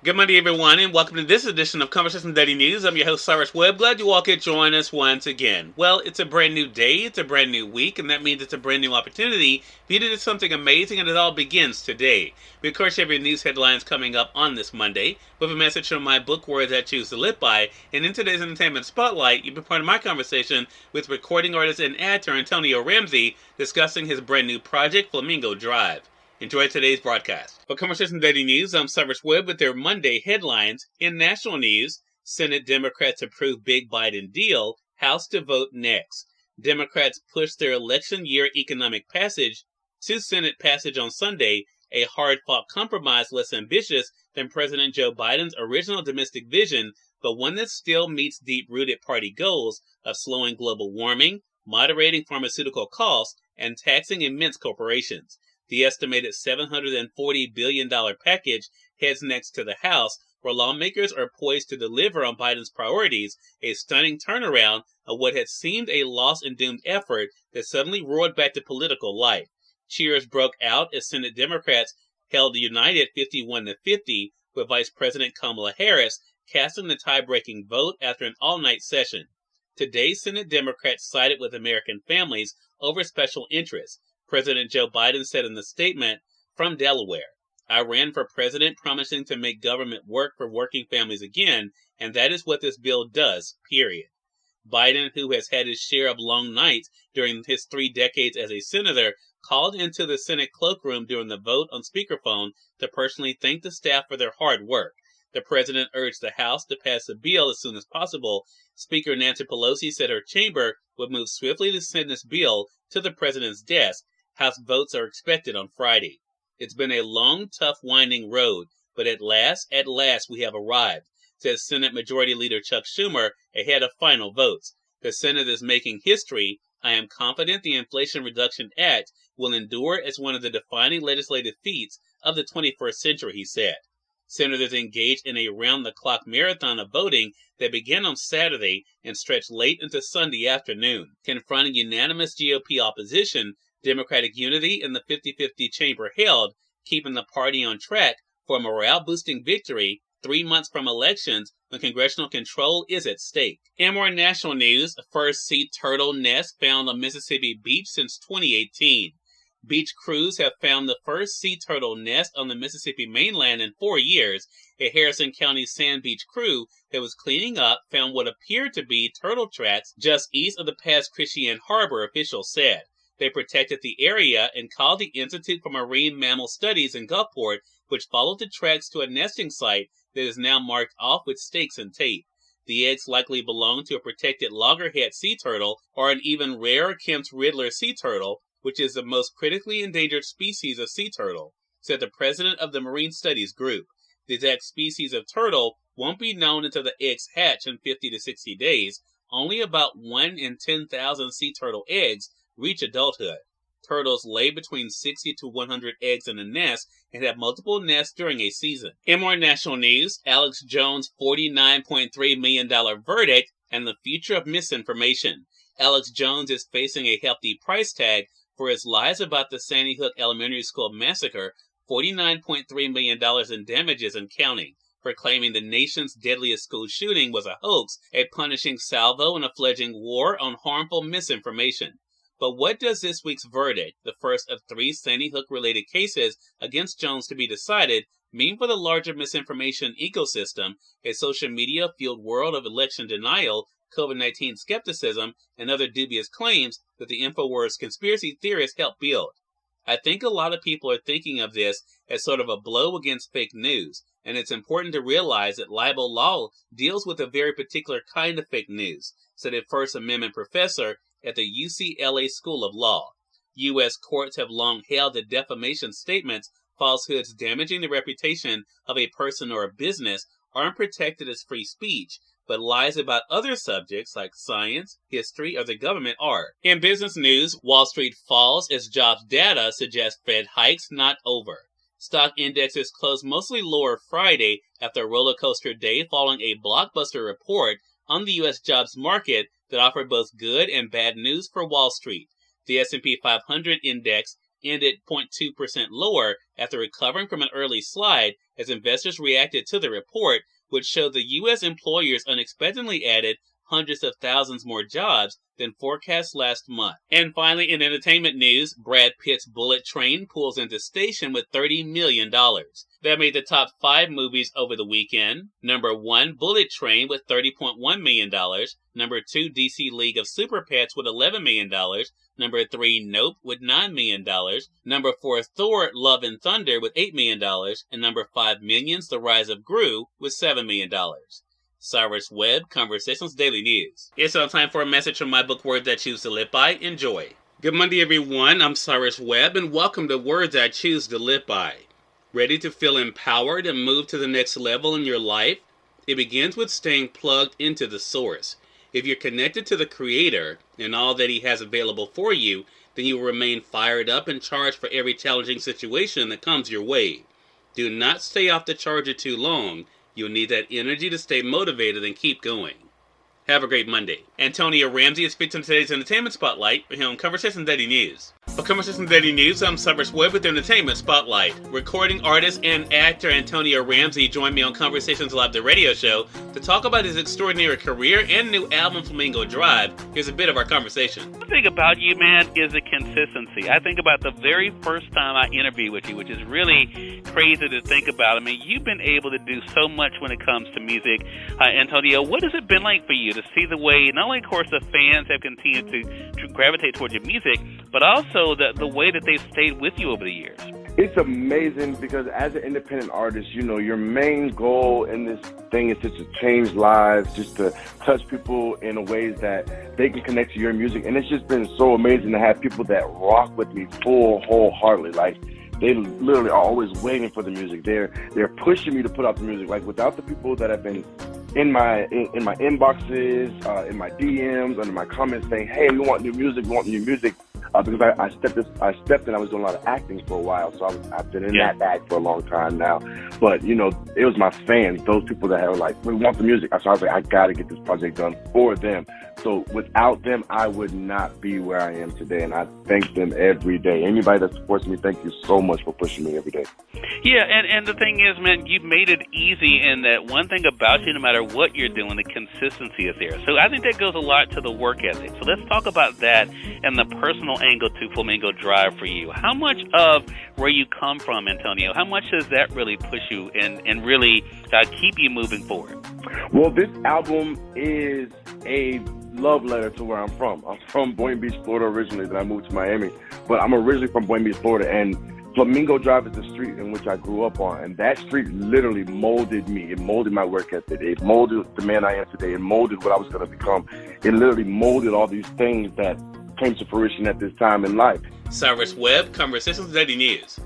Good Monday, everyone, and welcome to this edition of Conversation Daily News. I'm your host, Cyrus Webb. Glad you all could join us once again. Well, it's a brand new day, it's a brand new week, and that means it's a brand new opportunity for you to do something amazing, and it all begins today. We, of course, have your news headlines coming up on this Monday with a message from my book, Words I Choose to Live By. And in today's Entertainment Spotlight, you'll be part of my conversation with recording artist and actor Antonio Ramsey discussing his brand new project, Flamingo Drive. Enjoy today's broadcast. For Conversation Daily News, I'm Cyrus Webb with their Monday headlines. In national news, Senate Democrats approve big Biden deal, House to vote next. Democrats push their election year economic passage to Senate passage on Sunday, a hard-fought compromise less ambitious than President Joe Biden's original domestic vision, but one that still meets deep-rooted party goals of slowing global warming, moderating pharmaceutical costs, and taxing immense corporations. The estimated $740 billion package heads next to the House, where lawmakers are poised to deliver on Biden's priorities, a stunning turnaround of what had seemed a lost and doomed effort that suddenly roared back to political life. Cheers broke out as Senate Democrats held united 51-50, with Vice President Kamala Harris casting the tie-breaking vote after an all-night session. Today, Senate Democrats sided with American families over special interests. President Joe Biden said in the statement from Delaware, "I ran for president promising to make government work for working families again, and that is what this bill does, period." Biden, who has had his share of long nights during his 3 decades as a senator, called into the Senate cloakroom during the vote on speakerphone to personally thank the staff for their hard work. The president urged the House to pass the bill as soon as possible. Speaker Nancy Pelosi said her chamber would move swiftly to send this bill to the president's desk. House votes are expected on Friday. It's been a long, tough, winding road, but at last we have arrived, says Senate Majority Leader Chuck Schumer ahead of final votes. The Senate is making history. I am confident the Inflation Reduction Act will endure as one of the defining legislative feats of the 21st century, he said. Senators engaged in a round-the-clock marathon of voting that began on Saturday and stretched late into Sunday afternoon. Confronting unanimous GOP opposition, Democratic unity in the 50-50 chamber held, keeping the party on track for a morale-boosting victory 3 months from elections when congressional control is at stake. In more national news, first sea turtle nest found on Mississippi beach since 2018. Beach crews have found the first sea turtle nest on the Mississippi mainland in 4 years. A Harrison County Sand Beach crew that was cleaning up found what appeared to be turtle tracks just east of the Pass Christian Harbor, officials said. They protected the area and called the Institute for Marine Mammal Studies in Gulfport, which followed the tracks to a nesting site that is now marked off with stakes and tape. The eggs likely belong to a protected loggerhead sea turtle or an even rarer Kemp's Riddler sea turtle, which is the most critically endangered species of sea turtle, said the president of the Marine Studies Group. The exact species of turtle won't be known until the eggs hatch in 50 to 60 days. Only about 1 in 10,000 sea turtle eggs reach adulthood. Turtles lay between 60 to 100 eggs in a nest and have multiple nests during a season. In more national news, Alex Jones' $49.3 million verdict and the future of misinformation. Alex Jones is facing a hefty price tag for his lies about the Sandy Hook Elementary School massacre, $49.3 million in damages and counting, for claiming the nation's deadliest school shooting was a hoax, a punishing salvo in a fledgling war on harmful misinformation. But what does this week's verdict, the first of 3 Sandy Hook-related cases against Jones to be decided, mean for the larger misinformation ecosystem, a social media-fueled world of election denial, COVID-19 skepticism, and other dubious claims that the InfoWars conspiracy theorists helped build? I think a lot of people are thinking of this as sort of a blow against fake news, and it's important to realize that libel law deals with a very particular kind of fake news, said a First Amendment professor at the UCLA School of Law. U.S. courts have long held that defamation statements, falsehoods damaging the reputation of a person or a business, aren't protected as free speech, but lies about other subjects like science, history, or the government are. In business news, Wall Street falls as jobs data suggests Fed hikes not over. Stock indexes closed mostly lower Friday after a roller coaster day following a blockbuster report on the U.S. jobs market that offered both good and bad news for Wall Street. The S&P 500 index ended 0.2% lower after recovering from an early slide as investors reacted to the report, which showed the U.S. employers unexpectedly added hundreds of thousands more jobs than forecast last month. And finally, in entertainment news, Brad Pitt's Bullet Train pulls into station with $30 million. That made the top 5 movies over the weekend. Number 1, Bullet Train with $30.1 million. Number 2, DC League of Super Pets with $11 million. Number 3, Nope with $9 million. Number 4, Thor, Love and Thunder with $8 million. And number 5, Minions, The Rise of Gru with $7 million. Cyrus Webb, Conversations Daily News. It's now time for a message from my book, Words I Choose to Live By. Enjoy. Good Monday, everyone. I'm Cyrus Webb, and welcome to Words I Choose to Live By. Ready to feel empowered and move to the next level in your life? It begins with staying plugged into the source. If you're connected to the Creator and all that He has available for you, then you will remain fired up and charged for every challenging situation that comes your way. Do not stay off the charger too long. You'll need that energy to stay motivated and keep going. Have a great Monday. Antonio Ramsey is featured in today's Entertainment Spotlight here on Conversation Daily News. For Conversation Daily News, I'm Cyrus Webb with the Entertainment Spotlight. Recording artist and actor Antonio Ramsey joined me on Conversations Live, the radio show, to talk about his extraordinary career and new album, Flamingo Drive. Here's a bit of our conversation. One thing about you, man, is the consistency. I think about the very first time I interviewed with you, which is really crazy to think about. I mean, you've been able to do so much when it comes to music. Antonio, what has it been like for you to see the way, not only, of course, the fans have continued to gravitate towards your music, but also the way that they've stayed with you over the years? It's amazing because as an independent artist, you know, your main goal in this thing is just to change lives, just to touch people in ways that they can connect to your music. And it's just been so amazing to have people that rock with me wholeheartedly. Like, they literally are always waiting for the music. They're pushing me to put out the music. Like, without the people that have been in my inboxes, in my DMs, under my comments saying, hey, we want new music, because I stepped in. I was doing a lot of acting for a while, so I've been in that bag for a long time now. But, you know, it was my fans, those people that were like, we want the music. So I was like, I got to get this project done for them. So without them, I would not be where I am today, and I thank them every day. Anybody that supports me, thank you so much for pushing me every day. Yeah, and the thing is, man, you've made it easy in that one thing about you, no matter what you're doing, the consistency is there. So I think that goes a lot to the work ethic. So let's talk about that and the personal angle to Flamingo Drive for you. How much of where you come from, Antonio, how much does that really push you and really keep you moving forward? Well, this album is a love letter to where I'm from. I'm from Boynton Beach, Florida originally, then I moved to Miami. But I'm originally from Boynton Beach, Florida, and Flamingo Drive is the street in which I grew up on, and that street literally molded me. It molded my work ethic. It molded the man I am today. It molded what I was going to become. It literally molded all these things that came to fruition at this time in life. Cyrus Webb, Conversations Daily News.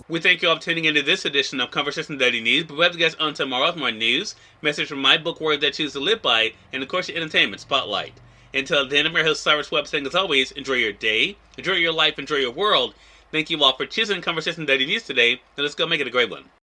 We thank you all for tuning into this edition of Conversation Daily News. But we'll have you guys on tomorrow with more news, message from my book, Words I Choose to Live By, and of course your Entertainment Spotlight. Until then, I'm your host, Cyrus Webb, saying as always, enjoy your day, enjoy your life, enjoy your world. Thank you all for choosing Conversation Daily News today, and let's go make it a great one.